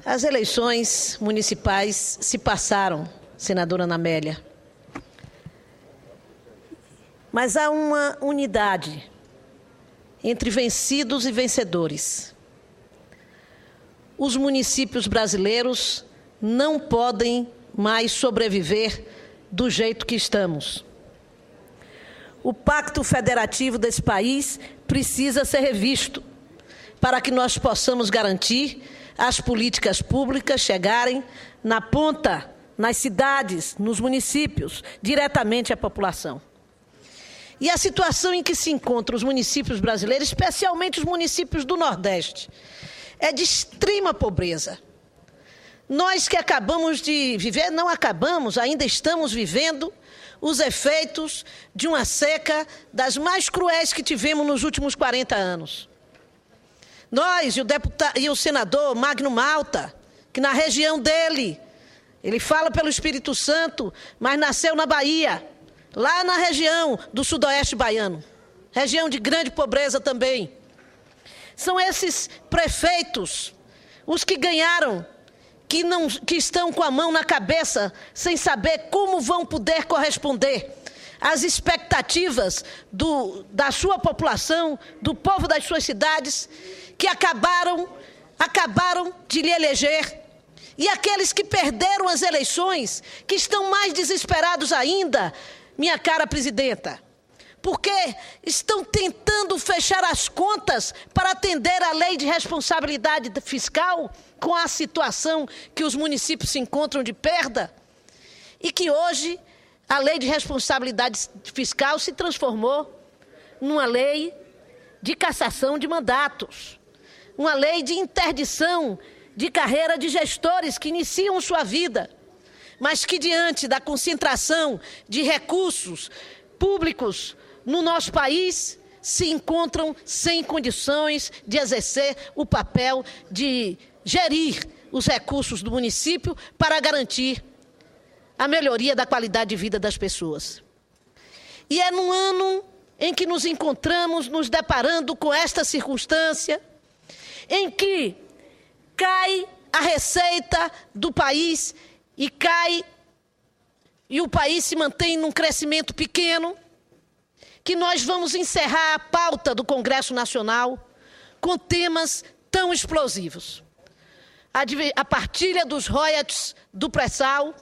As eleições municipais se passaram, senadora Ana Amélia. Mas há uma unidade entre vencidos e vencedores. Os municípios brasileiros não podem mais sobreviver do jeito que estamos. O pacto federativo desse país precisa ser revisto para que nós possamos garantir as políticas públicas chegarem na ponta, nas cidades, nos municípios, diretamente à população. E a situação em que se encontram os municípios brasileiros, especialmente os municípios do Nordeste, é de extrema pobreza. Nós que acabamos de viver, não acabamos, ainda estamos vivendo os efeitos de uma seca das mais cruéis que tivemos nos últimos 40 anos. Nós e o senador Magno Malta, que na região dele, ele fala pelo Espírito Santo, mas nasceu na Bahia, lá na região do sudoeste baiano, região de grande pobreza também. São esses prefeitos, os que ganharam, que estão com a mão na cabeça, sem saber como vão poder corresponder às expectativas da sua população, do povo das suas cidades, que acabaram de lhe eleger, e aqueles que perderam as eleições, que estão mais desesperados ainda, minha cara presidenta, porque estão tentando fechar as contas para atender à lei de responsabilidade fiscal com a situação que os municípios se encontram de perda, e que hoje a lei de responsabilidade fiscal se transformou numa lei de cassação de mandatos, uma lei de interdição de carreira de gestores que iniciam sua vida, mas que diante da concentração de recursos públicos no nosso país, se encontram sem condições de exercer o papel de gerir os recursos do município para garantir a melhoria da qualidade de vida das pessoas. E é num ano em que nos encontramos nos deparando com esta circunstância, em que cai a receita do país e o país se mantém num crescimento pequeno, que nós vamos encerrar a pauta do Congresso Nacional com temas tão explosivos. A partilha dos royalties do pré-sal,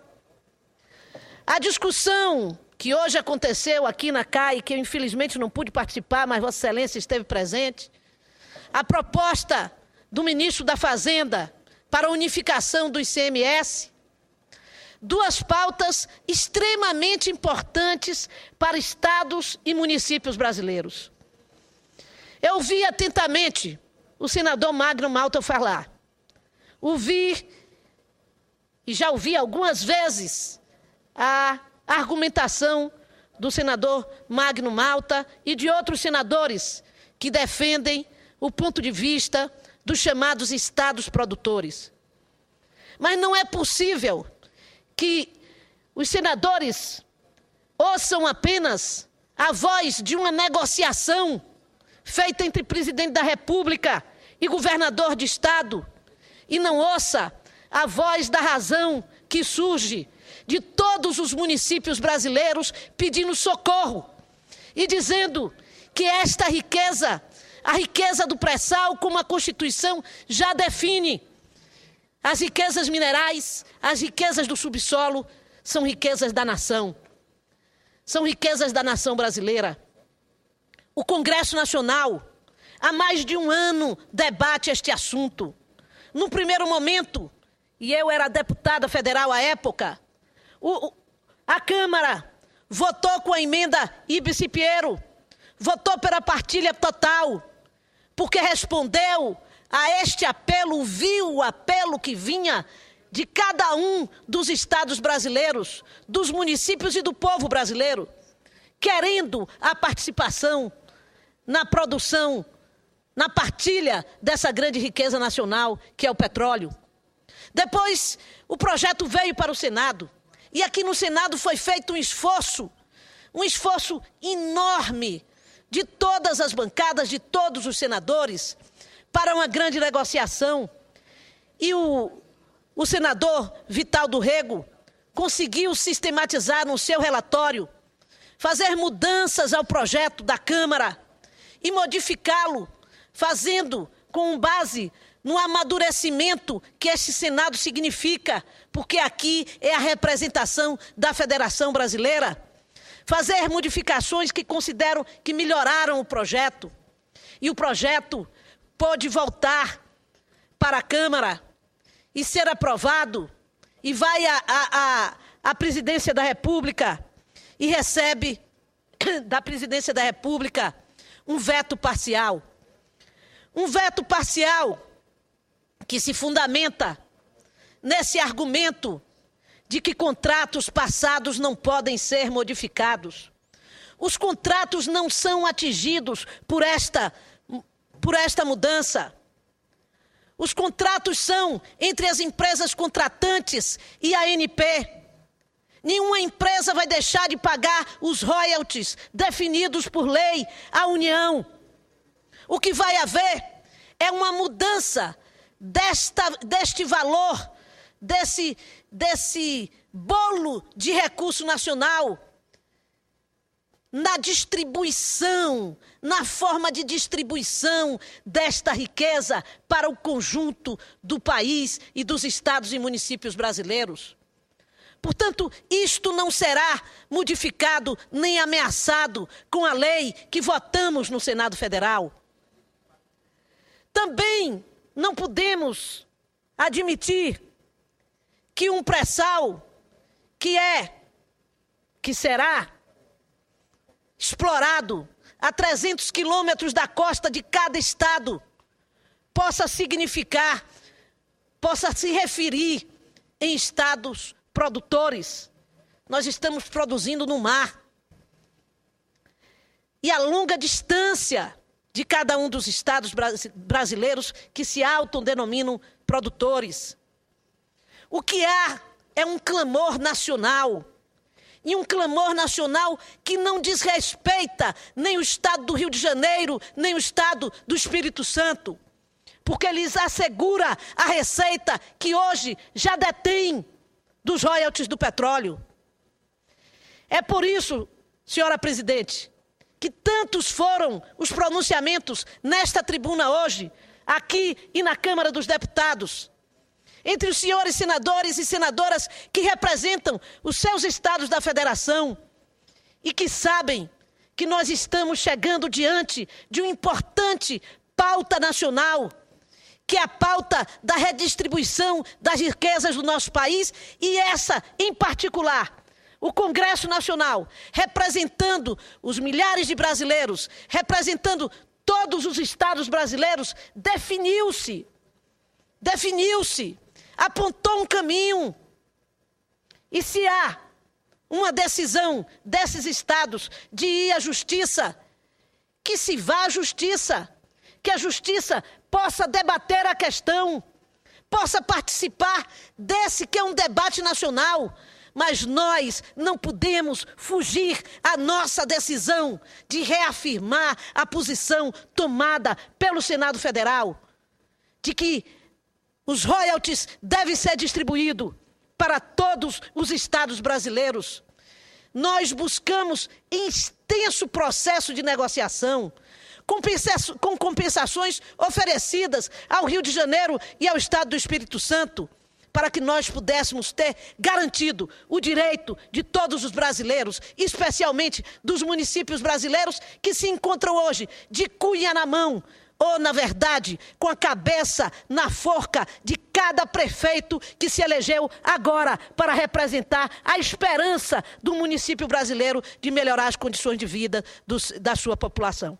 a discussão que hoje aconteceu aqui na CAI, que eu infelizmente não pude participar, mas Vossa Excelência esteve presente, a proposta do ministro da Fazenda para a unificação do ICMS, duas pautas extremamente importantes para estados e municípios brasileiros. Eu ouvi atentamente o senador Magno Malta falar. Ouvi, e já ouvi algumas vezes, a argumentação do senador Magno Malta e de outros senadores que defendem o ponto de vista dos chamados estados produtores. Mas não é possível que os senadores ouçam apenas a voz de uma negociação feita entre presidente da República e governador de estado e não ouça a voz da razão que surge de todos os municípios brasileiros pedindo socorro e dizendo que esta riqueza, a riqueza do pré-sal, como a Constituição já define, as riquezas minerais, as riquezas do subsolo, são riquezas da nação. São riquezas da nação brasileira. O Congresso Nacional, há mais de um ano, debate este assunto. No primeiro momento, e eu era deputada federal à época, a Câmara votou com a emenda Ibis-Piero, votou pela partilha total, porque respondeu a este apelo, viu o apelo que vinha de cada um dos estados brasileiros, dos municípios e do povo brasileiro, querendo a participação na produção, na partilha dessa grande riqueza nacional, que é o petróleo. Depois, o projeto veio para o Senado, e aqui no Senado foi feito um esforço enorme de todas as bancadas, de todos os senadores, para uma grande negociação. E o senador Vital do Rego conseguiu sistematizar no seu relatório, fazer mudanças ao projeto da Câmara e modificá-lo, fazendo com base no amadurecimento que este Senado significa, porque aqui é a representação da Federação Brasileira. Fazer modificações que considero que melhoraram o projeto. E o projeto pode voltar para a Câmara e ser aprovado, e vai à Presidência da República e recebe da Presidência da República um veto parcial. Um veto parcial que se fundamenta nesse argumento de que contratos passados não podem ser modificados. Os contratos não são atingidos por esta mudança. Os contratos são entre as empresas contratantes e a ANP. Nenhuma empresa vai deixar de pagar os royalties definidos por lei à União. O que vai haver é uma mudança deste valor, desse bolo de recurso nacional, na distribuição, na forma de distribuição desta riqueza para o conjunto do país e dos estados e municípios brasileiros. Portanto, isto não será modificado nem ameaçado com a lei que votamos no Senado Federal. Também não podemos admitir que um pré-sal que será explorado a 300 quilômetros da costa de cada estado possa se referir em estados produtores. Nós estamos produzindo no mar. E a longa distância de cada um dos estados brasileiros que se autodenominam produtores. O que há é um clamor nacional. E um clamor nacional que não desrespeita nem o estado do Rio de Janeiro, nem o estado do Espírito Santo. Porque lhes assegura a receita que hoje já detém dos royalties do petróleo. É por isso, senhora presidente, que tantos foram os pronunciamentos nesta tribuna hoje, aqui e na Câmara dos Deputados, entre os senhores senadores e senadoras que representam os seus estados da federação e que sabem que nós estamos chegando diante de uma importante pauta nacional, que é a pauta da redistribuição das riquezas do nosso país, e essa, em particular, o Congresso Nacional, representando os milhares de brasileiros, representando todos os estados brasileiros, definiu-se, apontou um caminho. E se há uma decisão desses estados de ir à justiça, que se vá à justiça, que a justiça possa debater a questão, possa participar desse que é um debate nacional. Mas nós não podemos fugir à nossa decisão de reafirmar a posição tomada pelo Senado Federal, de que os royalties devem ser distribuídos para todos os estados brasileiros. Nós buscamos extenso processo de negociação, com compensações oferecidas ao Rio de Janeiro e ao estado do Espírito Santo, para que nós pudéssemos ter garantido o direito de todos os brasileiros, especialmente dos municípios brasileiros que se encontram hoje de cunha na mão, ou, na verdade, com a cabeça na forca de cada prefeito que se elegeu agora para representar a esperança do município brasileiro de melhorar as condições de vida da sua população.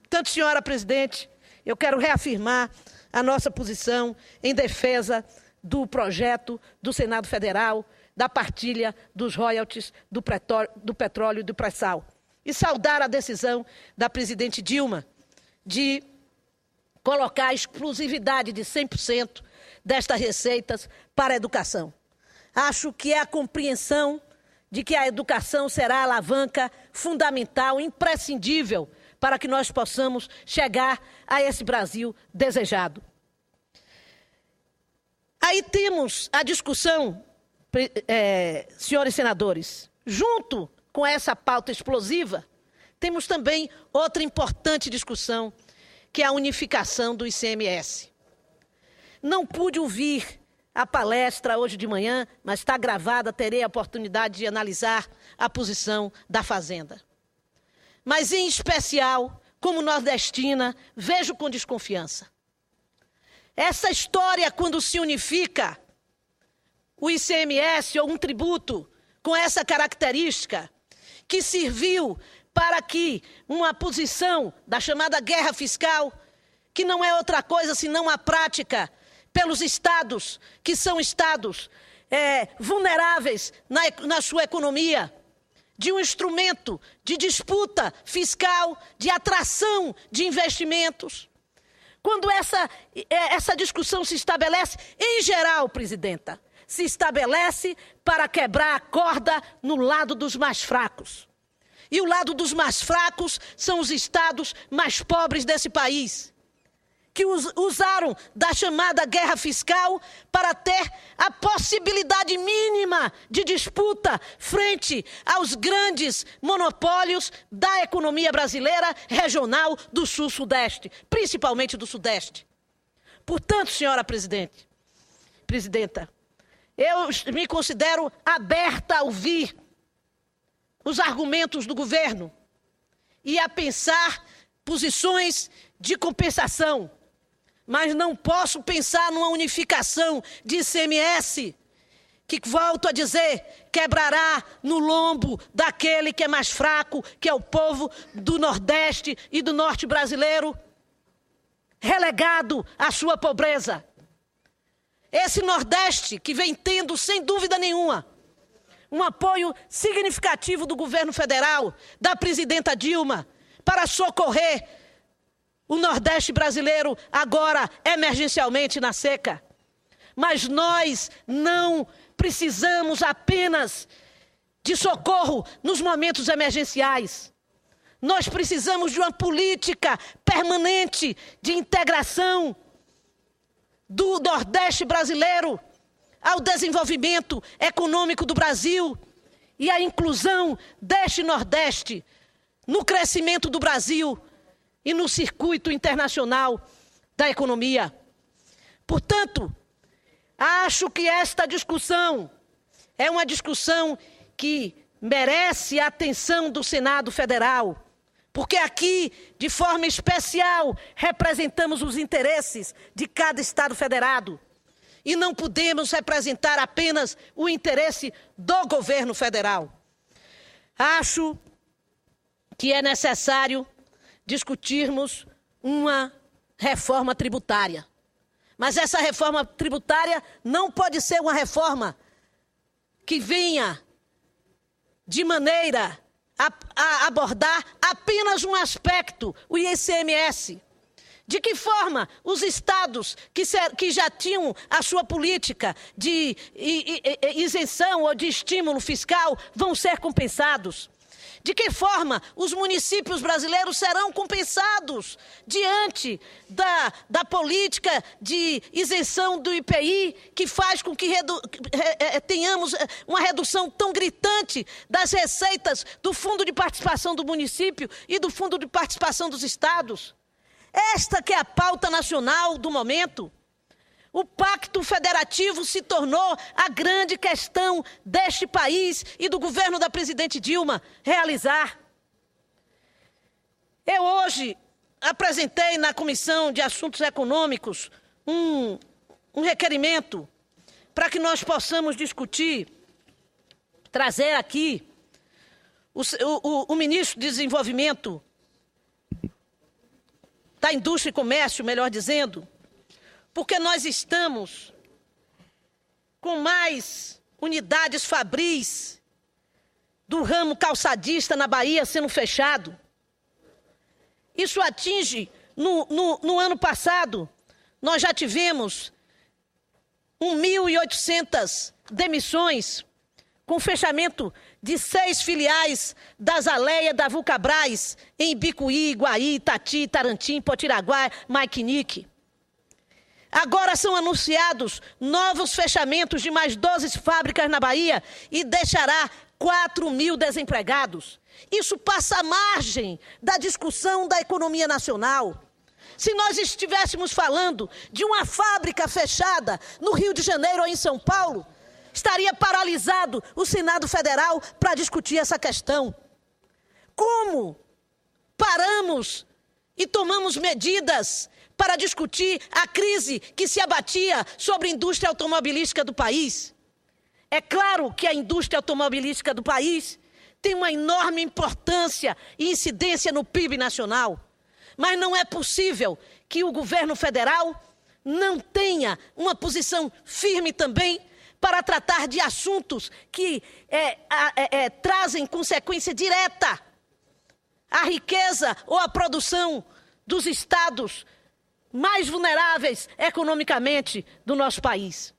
Portanto, senhora presidente, eu quero reafirmar a nossa posição em defesa do projeto do Senado Federal, da partilha dos royalties do petróleo e do pré-sal. E saudar a decisão da presidente Dilma de colocar a exclusividade de 100% destas receitas para a educação. Acho que é a compreensão de que a educação será a alavanca fundamental, imprescindível, para que nós possamos chegar a esse Brasil desejado. Aí temos a discussão, senhores senadores, junto com essa pauta explosiva, temos também outra importante discussão, que é a unificação do ICMS. Não pude ouvir a palestra hoje de manhã, mas está gravada, terei a oportunidade de analisar a posição da Fazenda. Mas, em especial, como nordestina, vejo com desconfiança. Essa história, quando se unifica o ICMS ou um tributo com essa característica, que serviu para que uma posição da chamada guerra fiscal, que não é outra coisa senão a prática pelos estados, que são estados vulneráveis na sua economia, de um instrumento de disputa fiscal, de atração de investimentos. Quando essa discussão se estabelece, em geral, presidenta, se estabelece para quebrar a corda no lado dos mais fracos. E o lado dos mais fracos são os estados mais pobres desse país, que usaram da chamada guerra fiscal para ter a possibilidade mínima de disputa frente aos grandes monopólios da economia brasileira regional do Sul-Sudeste, principalmente do Sudeste. Portanto, senhora presidenta, eu me considero aberta a ouvir os argumentos do governo e a pensar posições de compensação. Mas não posso pensar numa unificação de ICMS, que, volto a dizer, quebrará no lombo daquele que é mais fraco, que é o povo do Nordeste e do Norte brasileiro, relegado à sua pobreza. Esse Nordeste que vem tendo, sem dúvida nenhuma, um apoio significativo do governo federal, da presidenta Dilma, para socorrer o Nordeste brasileiro agora emergencialmente na seca. Mas nós não precisamos apenas de socorro nos momentos emergenciais. Nós precisamos de uma política permanente de integração do Nordeste brasileiro ao desenvolvimento econômico do Brasil e à inclusão deste Nordeste no crescimento do Brasil e no circuito internacional da economia. Portanto, acho que esta discussão é uma discussão que merece a atenção do Senado Federal, porque aqui, de forma especial, representamos os interesses de cada Estado federado e não podemos representar apenas o interesse do governo federal. Acho que é necessário discutirmos uma reforma tributária. Mas essa reforma tributária não pode ser uma reforma que venha de maneira a abordar apenas um aspecto, o ICMS. De que forma os estados que já tinham a sua política de isenção ou de estímulo fiscal vão ser compensados? De que forma os municípios brasileiros serão compensados diante da política de isenção do IPI, que faz com que tenhamos uma redução tão gritante das receitas do Fundo de Participação do município e do Fundo de Participação dos estados? Esta que é a pauta nacional do momento. O Pacto Federativo se tornou a grande questão deste país e do governo da presidente Dilma realizar. Eu hoje apresentei na Comissão de Assuntos Econômicos um requerimento para que nós possamos discutir, trazer aqui o ministro de Desenvolvimento da Indústria e Comércio, melhor dizendo, porque nós estamos com mais unidades fabris do ramo calçadista na Bahia sendo fechado. Isso atinge, no ano passado, nós já tivemos 1.800 demissões, com fechamento de 6 filiais das Aleia da Vulcabras, em Bicuí, Iguaí, Itati, Tarantim, Potiraguá, Maquinique. Agora são anunciados novos fechamentos de mais 12 fábricas na Bahia e deixará 4.000 desempregados. Isso passa à margem da discussão da economia nacional. Se nós estivéssemos falando de uma fábrica fechada no Rio de Janeiro ou em São Paulo, estaria paralisado o Senado Federal para discutir essa questão. Como paramos e tomamos medidas para discutir a crise que se abatia sobre a indústria automobilística do país? É claro que a indústria automobilística do país tem uma enorme importância e incidência no PIB nacional. Mas não é possível que o governo federal não tenha uma posição firme também para tratar de assuntos que trazem consequência direta à riqueza ou à produção dos estados mais vulneráveis economicamente do nosso país.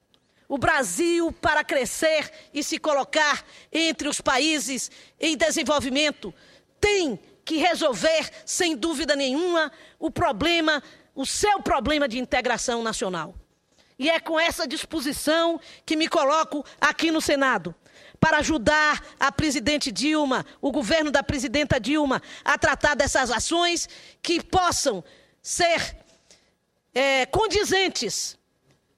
O Brasil, para crescer e se colocar entre os países em desenvolvimento, tem que resolver, sem dúvida nenhuma, o seu problema de integração nacional. E é com essa disposição que me coloco aqui no Senado, para ajudar a presidente Dilma, o governo da presidenta Dilma, a tratar dessas ações que possam ser condizentes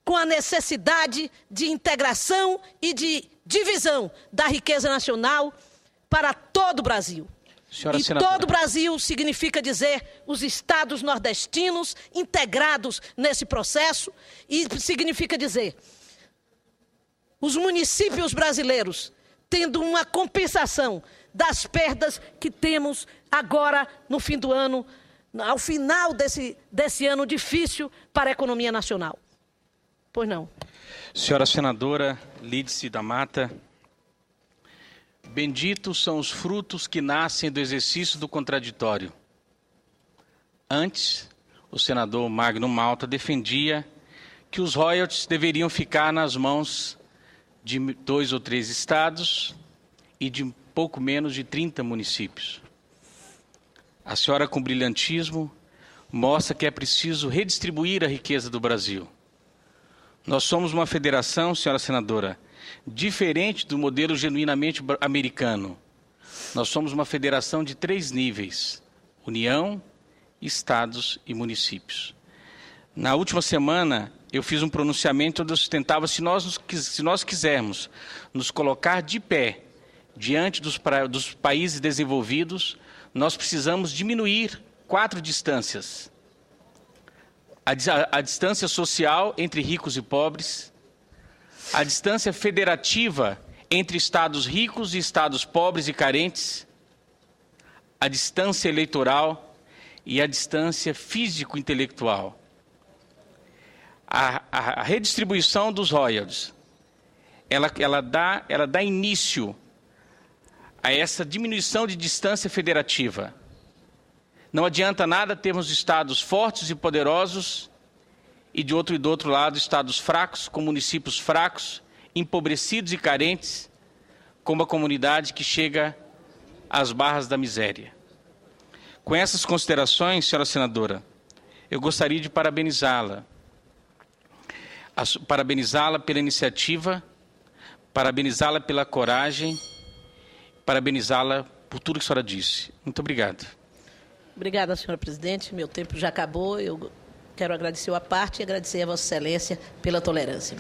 com a necessidade de integração e de divisão da riqueza nacional para todo o Brasil. Senhora e senadora. todo o Brasil significa dizer os estados nordestinos integrados nesse processo e significa dizer os municípios brasileiros tendo uma compensação das perdas que temos agora no fim do ano, ao final desse ano difícil para a economia nacional. Pois não. Senhora senadora Lídice da Mata, benditos são os frutos que nascem do exercício do contraditório. Antes, o senador Magno Malta defendia que os royalties deveriam ficar nas mãos de 2 ou 3 estados e de pouco menos de 30 municípios. A senhora, com brilhantismo, mostra que é preciso redistribuir a riqueza do Brasil. Nós somos uma federação, senhora senadora, diferente do modelo genuinamente americano. Nós somos uma federação de 3 níveis: União, Estados e municípios. Na última semana, eu fiz um pronunciamento onde eu sustentava se nós quisermos nos colocar de pé diante dos países desenvolvidos, nós precisamos diminuir 4 distâncias. A distância social entre ricos e pobres, a distância federativa entre estados ricos e estados pobres e carentes, a distância eleitoral e a distância físico-intelectual. A redistribuição dos royalties, ela dá início a essa diminuição de distância federativa. Não adianta nada termos estados fortes e poderosos e do outro lado estados fracos, com municípios fracos, empobrecidos e carentes, com uma comunidade que chega às barras da miséria. Com essas considerações, senhora senadora, eu gostaria de parabenizá-la. Parabenizá-la pela iniciativa, parabenizá-la pela coragem, parabenizá-la por tudo que a senhora disse. Muito obrigado. Obrigada, senhora presidente. Meu tempo já acabou. Eu quero agradecer a parte e agradecer a Vossa Excelência pela tolerância.